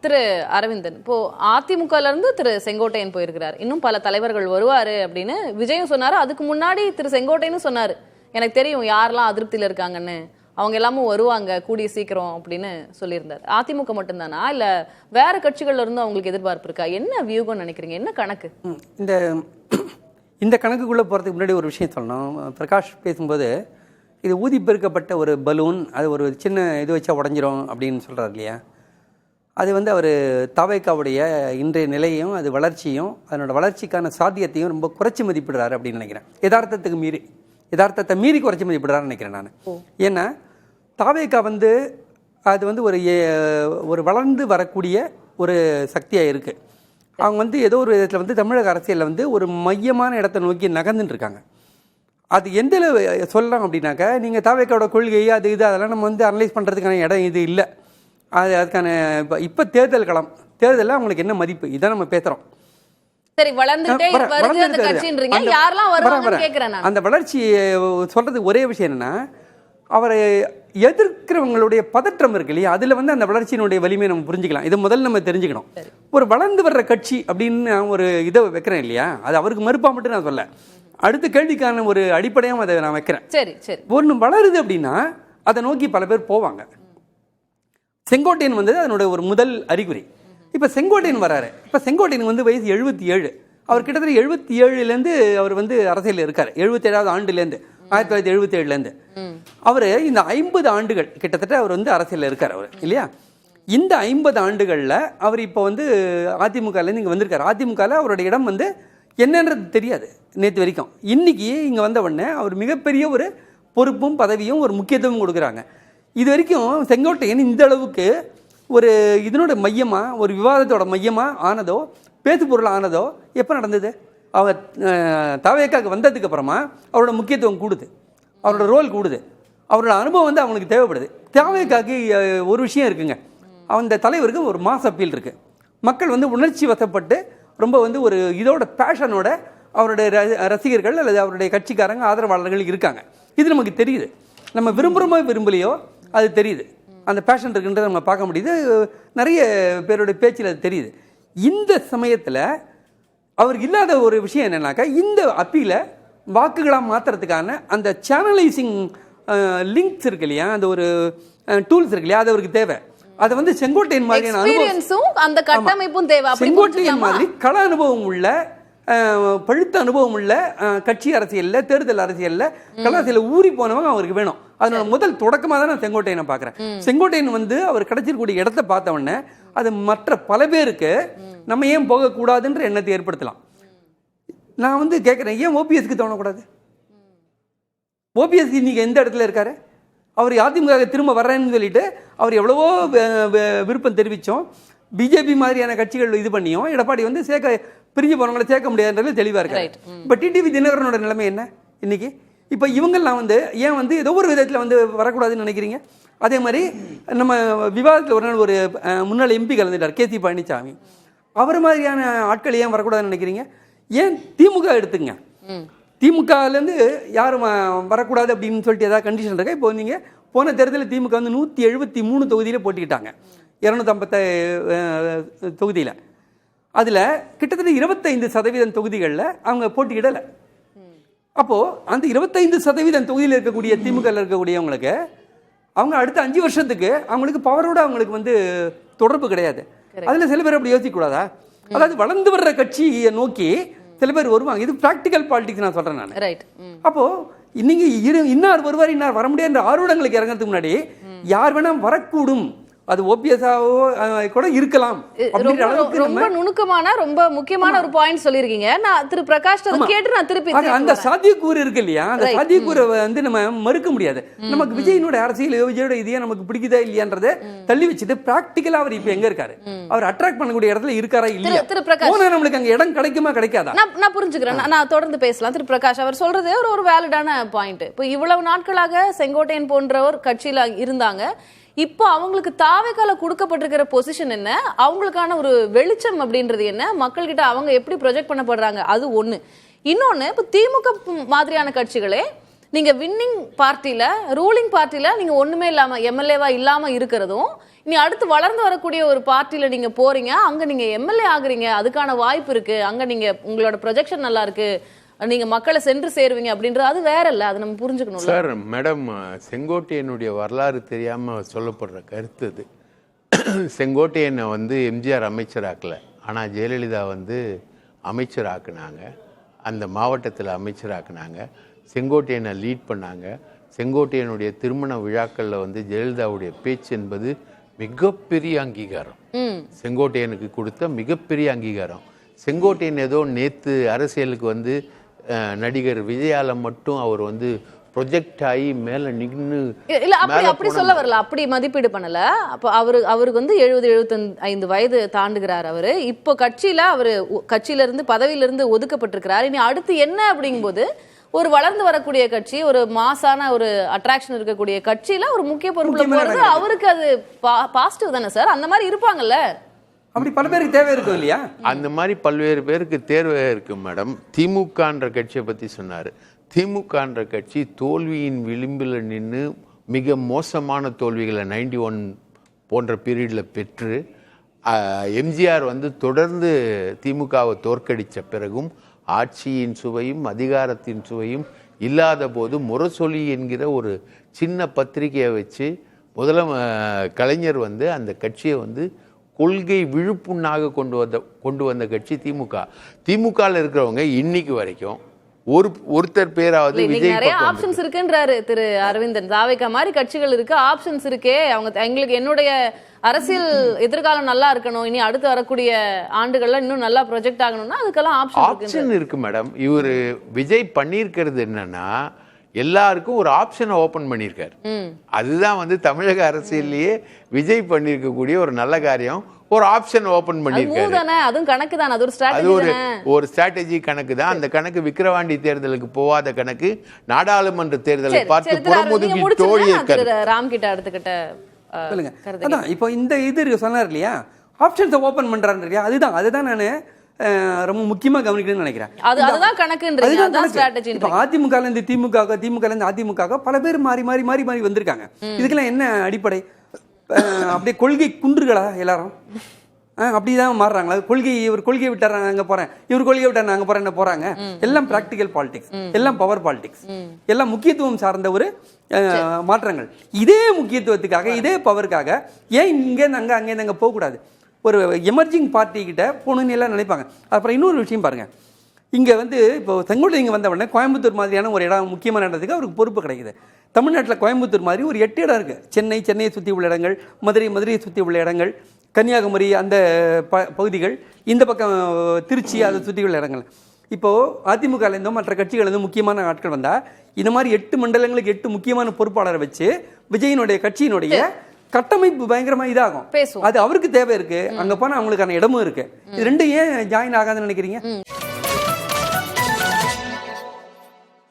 திரு அரவிந்தன், இப்போ அதிமுகல இருந்து திரு செங்கோட்டையன் போயிருக்கிறார், இன்னும் பல தலைவர்கள் வருவாரு அப்படின்னு விஜயும் சொன்னாரு. அதுக்கு முன்னாடி திரு செங்கோட்டையனும் சொன்னாரு, எனக்கு தெரியும் யாரெல்லாம் அதிருப்தியில இருக்காங்கன்னு, அவங்க எல்லாமும் வருவாங்க கூடிய சீக்கிரம் அப்படின்னு சொல்லியிருந்தாரு. அதிமுக மட்டும்தானா இல்ல வேற கட்சிகள்ல இருந்து அவங்களுக்கு எதிர்பார்ப்பு இருக்கா? என்ன வியூகம் நினைக்கிறீங்க? என்ன கணக்கு? இந்த கணக்குக்குள்ளே போகிறதுக்கு முன்னாடி ஒரு விஷயம் சொல்லணும். பிரகாஷ் பேசும்போது இது ஊதி பெருக்கப்பட்ட ஒரு பலூன், அது ஒரு சின்ன இது வச்சா உடஞ்சிரும் அப்படின்னு சொல்கிறார் இல்லையா? அது அவர் தவைக்காவுடைய இன்றைய நிலையும் அது வளர்ச்சியும் அதனோட வளர்ச்சிக்கான சாத்தியத்தையும் ரொம்ப குறைச்சி மதிப்பிடுறாரு அப்படின்னு நினைக்கிறேன். யதார்த்தத்தை மீறி குறைச்சி மதிப்பிடுறாருன்னு நினைக்கிறேன் நான். ஏன்னா தாவேக்கா அது ஒரு வளர்ந்து வரக்கூடிய ஒரு சக்தியாக இருக்குது. அவங்க ஏதோ ஒரு விதத்தில் தமிழக அரசியலில் ஒரு மையமான இடத்தை நோக்கி நகர்ந்துட்டு இருக்காங்க. அது எந்த சொல்லலாம் அப்படின்னாக்கா, நீங்கள் தாவேக்காவோட கொள்கை அது இது அதெல்லாம் நம்ம அனலைஸ் பண்ணுறதுக்கான இடம் இது இல்லை. அதுக்கான இப்போ தேர்தலில் அவங்களுக்கு என்ன மதிப்பு, இதான் நம்ம பேசுகிறோம். அந்த வளர்ச்சி சொல்றது ஒரே விஷயம் என்னன்னா, அவரை எதிர்க்கிறவங்களுடைய பதற்றம் இருக்கு இல்லையா, அதுல அந்த வளர்ச்சியினுடைய வலிமையை நம்ம புரிஞ்சுக்கலாம். இதை முதல்ல நம்ம தெரிஞ்சுக்கணும். ஒரு வளர்ந்து வர்ற கட்சி அப்படின்னு ஒரு இதை வைக்கிறேன் இல்லையா, அது அவருக்கு மறுப்பா மட்டும் நான் சொல்ல, அடுத்த கேள்விக்கான ஒரு அடிப்படையும் அதை நான் வைக்கிறேன். ஒன்று வளருது அப்படின்னா அதை நோக்கி பல பேர் போவாங்க. செங்கோட்டையன் அதனோட ஒரு முதல் அறிகுறி. இப்போ செங்கோட்டையன் வராரு. இப்போ செங்கோட்டையன் வயசு 77. அவர் கிட்டத்தட்ட 77லேருந்து அவர் அரசியலில் இருக்கார். 77வது ஆண்டுலேருந்து 1977லேருந்து அவர் இந்த 50 ஆண்டுகள் கிட்டத்தட்ட அவர் அரசியலில் இருக்கார் அவர் இல்லையா? இந்த 50 ஆண்டுகளில் அவர் இப்போ அதிமுகலேருந்து இங்கே வந்திருக்காரு. அதிமுகவில் அவருடைய இடம் என்னன்றது தெரியாது நேற்று வரைக்கும். இன்னைக்கு இங்கே வந்த உடனே அவர் மிகப்பெரிய ஒரு பொறுப்பும் பதவியும் ஒரு முக்கியத்துவம் கொடுக்குறாங்க. இது வரைக்கும் செங்கோட்டையன் இந்த அளவுக்கு ஒரு இதனோட மையமாக, ஒரு விவாதத்தோட மையமாக ஆனதோ, பேசு பொருள் ஆனதோ எப்போ நடந்தது? அவர் தாவேக்காவுக்கு வந்ததுக்கு அப்புறமா அவரோட முக்கியத்துவம் கூடுது, அவரோட ரோல் கூடுது, அவரோட அனுபவம் அவங்களுக்கு தேவைப்படுது. தாவேக்காவுக்கு ஒரு விஷயம் இருக்குங்க, அந்த தலைவருக்கு ஒரு மாஸ் அப்பீல் இருக்குது. மக்கள் உணர்ச்சி வசப்பட்டு ரொம்ப ஒரு இதோட பேஷனோட அவருடைய ரசிகர்கள் அல்லது அவருடைய கட்சிக்காரங்க ஆதரவாளர்கள் இருக்காங்க. இது நமக்கு தெரியுது. நம்ம விரும்புகிறோமோ விரும்பலையோ அது தெரியுது. அந்த பேஷன் இருக்குன்றதை நம்ம பார்க்க முடியுது. நிறைய பேருடைய பேச்சில் அது தெரியுது. இந்த சமயத்தில் அவருக்கு இல்லாத ஒரு விஷயம் என்னன்னாக்கா, இந்த அப்பீலை வாக்குகளாக மாற்றுறதுக்கான அந்த சேனலைசிங் லிங்க்ஸ் இருக்கு இல்லையா, அந்த ஒரு டூல்ஸ் இருக்கு இல்லையா, அது அவருக்கு தேவை. அதை செங்கோட்டையன் மாதிரியான அந்த கட்டமைப்பும் தேவை. செங்கோட்டையன் மாதிரி கள அனுபவம் உள்ள, பழுத்த அனுபவம் உள்ள கட்சி அரசியலில், தேர்தல் அரசியலில், கலாசியில் ஊறி போனவங்க அவருக்கு வேணும். அதனோட முதல் தொடக்கமாக தான் நான் செங்கோட்டையனை பார்க்குறேன். செங்கோட்டையன் அவர் கிடைச்சிருக்கூடிய இடத்தை பார்த்த உடனே அது மற்ற பல பேருக்கு நம்ம ஏன் போகக்கூடாதுன்ற எண்ணத்தை ஏற்படுத்தலாம். நான் கேட்குறேன், ஏன் ஓபிஎஸ்க்கு தோணக்கூடாது? ஓபிஎஸ் இன்னைக்கு எந்த இடத்துல இருக்காரு? அவர் அதிமுக திரும்ப வர்றேன்னு சொல்லிட்டு அவர் எவ்வளவோ விருப்பம் தெரிவித்தோம். பிஜேபி மாதிரியான கட்சிகள் இது பண்ணியும் எடப்பாடி பிரிஞ்சு போனவங்களை சேர்க்க முடியாதுன்றது தெளிவாக இருக்காரு. இப்போ டிடிவி தினகரனோட நிலைமை என்ன இன்னைக்கு? இப்போ இவங்கெல்லாம் ஏன் ஏதோ ஒரு விதத்தில் வரக்கூடாதுன்னு நினைக்கிறீங்க? அதே மாதிரி நம்ம விவாதத்தில் ஒரு நாள் ஒரு முன்னாள் எம்பி கலந்துட்டார், கேசி பழனிசாமி. அவர் மாதிரியான ஆட்கள் ஏன் வரக்கூடாதுன்னு நினைக்கிறீங்க? ஏன் திமுக எடுத்துங்க, திமுகலேருந்து யாரும் வரக்கூடாது அப்படின்னு சொல்லிட்டு ஏதாவது கண்டிஷன் இருக்கா? இப்போ நீங்கள் போன தேர்தலில் திமுக 173 தொகுதியில் போட்டிக்கிட்டாங்க, 250 தொகுதியில். அதில் கிட்டத்தட்ட 25% தொகுதிகளில் அவங்க போட்டிக்கிடலை. அப்போது அந்த 25% தொகுதியில் இருக்கக்கூடிய திமுக இருக்கக்கூடியவங்களுக்கு அவங்க அடுத்த 5 வருஷத்துக்கு அவங்களுக்கு பவரோட அவங்களுக்கு தொடர்பு கிடையாது. அதில் சில பேர் அப்படி யோசிக்கக்கூடாதா? அதாவது வளர்ந்து வர்ற கட்சியை நோக்கி சில பேர் வருவாங்க. இது பிராக்டிக்கல் பாலிடிக்ஸ் நான் சொல்கிறேன் நான். அப்போது நீங்கள் இன்னார் வருவார் இன்னார் வர முடியாத ஆர்வங்களுக்கு இறங்கிறதுக்கு முன்னாடி யார் வேணால் வரக்கூடும், அது ஓபிஎஸ்ஸாவோ கூட இருக்கலாம். ரொம்ப நுணுக்கமான ரொம்ப முக்கியமான ஒரு பாயிண்ட் சொல்லிருக்கீங்க. நான் திரு பிரகாஷ் கேட்டு நான் திருப்பி அந்த சாத்தியக்கூறு இருக்கு இல்லையா, அந்த சாத்தியக்கூறை நம்ம மறுக்க முடியாது. நமக்கு விஜயனோட அரசியல், விஜயோட இதே நமக்கு பிடிக்குதா இல்லையான்றதை தள்ளி வச்சுட்டு பிராக்டிக்கலா அவர் இப்ப எங்க இருக்காரு, அவர் அட்ராக்ட் பண்ணக்கூடிய இடத்துல இருக்காரா இல்லையா, நம்மளுக்கு அங்க இடம் கிடைக்குமா கிடைக்காதா? நான் புரிஞ்சுக்கிறேன். நான் தொடர்ந்து பேசலாம். திரு பிரகாஷ் அவர் சொல்றது ஒரு வேலிடான பாயிண்ட். இப்போ இவ்வளவு நாட்களாக செங்கோட்டையன் போன்ற ஒரு கட்சியில இருந்தாங்க. இப்போ அவங்களுக்கு தாவேக்கால கொடுக்கப்பட்டிருக்கிற பொசிஷன் என்ன, அவங்களுக்கான ஒரு வெளிச்சம் அப்படின்றது என்ன, மக்கள் கிட்ட அவங்க எப்படி ப்ரொஜெக்ட் பண்ணப்படுறாங்க, அது ஒண்ணு. இன்னொன்னு, இப்போ திமுக மாதிரியான கட்சிகளே நீங்க வின்னிங் பார்ட்டில ரூலிங் பார்ட்டில நீங்க ஒண்ணுமே இல்லாம எம்எல்ஏவா இல்லாம இருக்கிறதும் நீ அடுத்து வளர்ந்து வரக்கூடிய ஒரு பார்ட்டில நீங்க போறீங்க, அங்க நீங்க எம்எல்ஏ ஆகுறீங்க, அதுக்கான வாய்ப்பு இருக்கு, அங்க நீங்க உங்களோட ப்ரொஜெக்ஷன் நல்லா இருக்கு, நீங்க மக்களை சென்று சேருவீங்க அப்படின்றது அது வேற இல்ல, அது நம்ம புரிஞ்சுக்கணும் சார். மேடம், செங்கோட்டையனுடைய வரலாறு தெரியாம சொல்லப்படுற கருத்து அது. செங்கோட்டையனை வந்து எம்ஜிஆர் அமைச்சராக்கல, ஆனா ஜெயலலிதா வந்து அமைச்சராக்குனாங்க, அந்த மாவட்டத்தில் அமைச்சராக்குனாங்க, செங்கோட்டையனை லீட் பண்ணாங்க. செங்கோட்டையனுடைய திருமண விழாக்களில் வந்து ஜெயலலிதாவுடைய பேச்சு என்பது மிகப்பெரிய அங்கீகாரம், செங்கோட்டையனுக்கு கொடுத்த மிகப்பெரிய அங்கீகாரம். செங்கோட்டையன் ஏதோ நேத்து அரசியலுக்கு வந்து நடிகர் விஜயால மட்டும் அவர் வந்து ப்ரொஜெக்ட் ஆகி மேல நின்னு இல்ல, அப்படி சொல்ல வரல, அப்படி மதிப்பீடு பண்ணல. அப்ப அவருக்கு வந்து 70-75 வயது தாண்டுகிறார். அவரு இப்போ கட்சியில இருந்து பதவியில இருந்து ஒதுக்கப்பட்டிருக்கிறார். இனி அடுத்து என்ன அப்படிங்கும்போது ஒரு வளர்ந்து வரக்கூடிய கட்சி, ஒரு மாசான ஒரு அட்ராக்ஷன் இருக்கக்கூடிய கட்சியில ஒரு முக்கிய பொறுப்புல போறது அவருக்கு அது பாசிட்டிவ் தானே சார்? அந்த மாதிரி இருப்பாங்கல்ல, அப்படி பல பேருக்கு தேவை இருக்கும் இல்லையா? அந்த மாதிரி பல்வேறு பேருக்கு தேர்வு இருக்கு மேடம். திமுகன்ற கட்சியை பத்தி சொன்னாரு. திமுகன்ற கட்சி தோல்வியின் விளிம்பில் நின்று மிக மோசமான தோல்விகளை 91 போன்ற பீரியடில் பெற்று எம்ஜிஆர் வந்து தொடர்ந்து திமுகவை தோற்கடித்த பிறகும் ஆட்சியின் சுவையும் அதிகாரத்தின் சுவையும் இல்லாத போது முரசொலி என்கிற ஒரு சின்ன பத்திரிகையை வச்சு கலைஞர் வந்து அந்த கட்சியை வந்து கொள்கை விழுப்புண்ணாக கொண்டு வந்த கட்சி திமுக. திமுகவில் இருக்கிறவங்க இன்னைக்கு வரைக்கும் ஒருத்தர் பேராவது விஜய் நிறைய ஆப்ஷன்ஸ் இருக்குன்றாரு திரு அரவிந்தன். தாவேகா மாதிரி கட்சிகள் இருக்கு, ஆப்ஷன்ஸ் இருக்கே, எங்களுக்கு என்னுடைய அரசியல் எதிர்காலம் நல்லா இருக்கணும், இனி அடுத்து வரக்கூடிய ஆண்டுகள்ல இன்னும் நல்லா ப்ரொஜெக்ட் ஆகணும்னா அதுக்கெல்லாம் ஆப்ஷன் இருக்கு மேடம். இவரு விஜய் பண்ணியிருக்கிறது என்னன்னா எல்லாருக்கும் ஒரு ஆப்ஷனை ஓபன் பண்ணியிருக்காரு. அதுதான் வந்து தமிழக அரசியல்லையே விஜய் பண்ணியிருக்கக்கூடிய ஒரு நல்ல காரியம். ஒரு ஆப்ஷன் ஓபன் பண்ணிருக்காரு. அதுவும் கணக்கு தான், அது ஒரு ஸ்ட்ராட்டஜி கணக்கு தான். அந்த கணக்கு விக்கிரவாண்டி தேர்தலுக்கு போவாத கணக்கு நாடாளுமன்ற தேர்தலை பார்த்து புறமுதுகி தோழி ராம் கிட்ட எடுத்துக்கிட்ட சொல்லுங்க. அதான் இப்போ இந்த இது சொன்னார் இல்லையா, ஆப்ஷன்ஸை ஓபன் பண்றாரு இல்லையா, அதுதான் நான் ரொம்ப முக்கியமா கவனிக்கணும்னு நினைக்கிறேன். அதுதான் கணக்குன்றது, அதுதான் ஸ்ட்ராட்டஜி. இப்போ அதிமுகல இருந்து திமுக, திமுகல இருந்து அதிமுக பல பேர் மாறி மாறி மாறி மாறி வந்திருக்காங்க. இதுக்கெல்லாம் என்ன அடிப்படை? அப்படியே கொள்கை குன்றுகளா எல்லாரும் அப்படிதான் மாறுறாங்களா? இவர் கொள்கையை விட்டார் நான் அங்க போறேன், இவர் கொள்கையை விட்டார் நான் அங்க போறேன் போறாங்க. எல்லாம் பிராக்டிகல் பாலிடிக்ஸ், எல்லாம் பவர் பாலிடிக்ஸ், எல்லாம் முக்கியத்துவம் சார்ந்த ஒரு மாற்றங்கள். இதே முக்கியத்துவத்துக்காக, இதே பவருக்காக ஏன் இங்க அங்க அங்கே அங்க போக கூடாது? ஒரு எமர்ஜிங் பார்ட்டி கிட்ட போகணும்னு எல்லாம் நினைப்பாங்க. அப்புறம் இன்னொரு விஷயம் பாருங்க, இங்கே வந்து இப்போ செங்கோட்டை இங்கே வந்த உடனே கோயம்புத்தூர் மாதிரியான ஒரு இடம், முக்கியமான இடத்துக்கு அவருக்கு பொறுப்பு கிடைக்குது. தமிழ்நாட்டில் கோயம்புத்தூர் மாதிரி ஒரு 8 இடம் இருக்குது. சென்னையை சுற்றி உள்ள இடங்கள், மதுரையை சுற்றி உள்ள இடங்கள், கன்னியாகுமரி அந்த பகுதிகள், இந்த பக்கம் திருச்சி அதை சுற்றி உள்ள இடங்கள். இப்போது அதிமுகலேருந்தும் மற்ற கட்சிகள்லேருந்து முக்கியமான ஆட்கள் வந்தால் இந்த மாதிரி 8 மண்டலங்களுக்கு 8 முக்கியமான பொறுப்பாளரை வச்சு விஜயினுடைய கட்சியினுடைய கட்டமைப்பு பயங்கரமா இதாகும். அது அவருக்கு தேவை இருக்கு, அங்க போனா அவங்களுக்கான இடமும் இருக்கு. இது ரெண்டும் ஏன் ஜாயின் ஆகாதுன்னு நினைக்கிறீங்க?